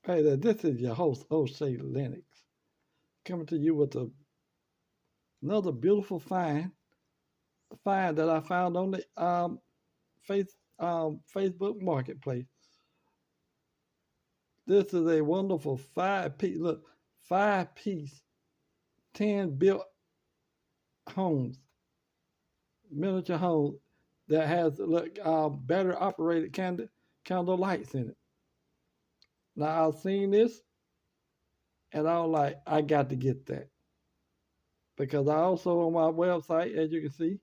Hey there, this is your host, Oshaylinux, coming to you with another beautiful find that I found on the Facebook Marketplace. This is a wonderful five piece, 10 built homes, miniature homes that has battery operated candle lights in it. Now I've seen this and I was like, I got to get that because I also on my website, as you can see,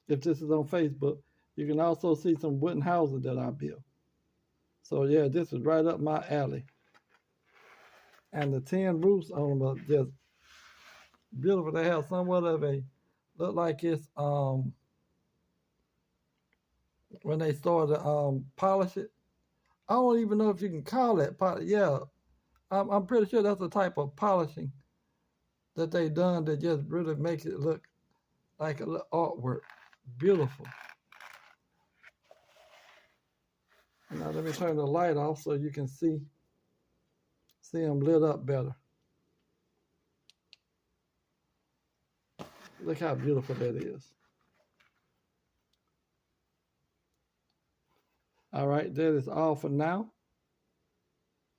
if this is on Facebook, you can also see some wooden houses that I built. So yeah, this is right up my alley. And the tin roofs on them are just beautiful. They have somewhat of a look like it's when they started to polish it. I don't even know if you can call that polish. Yeah, I'm pretty sure that's a type of polishing that they done that just really makes it look like a little artwork. Beautiful. Now let me turn the light off so you can see them lit up better. Look how beautiful that is. All right, that is all for now.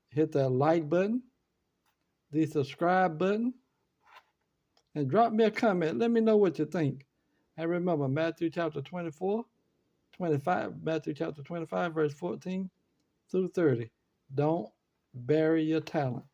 Hit that like button, the subscribe button, and drop me a comment. Let me know what you think. And remember, Matthew chapter 25, verse 14 through 30. Don't bury your talent.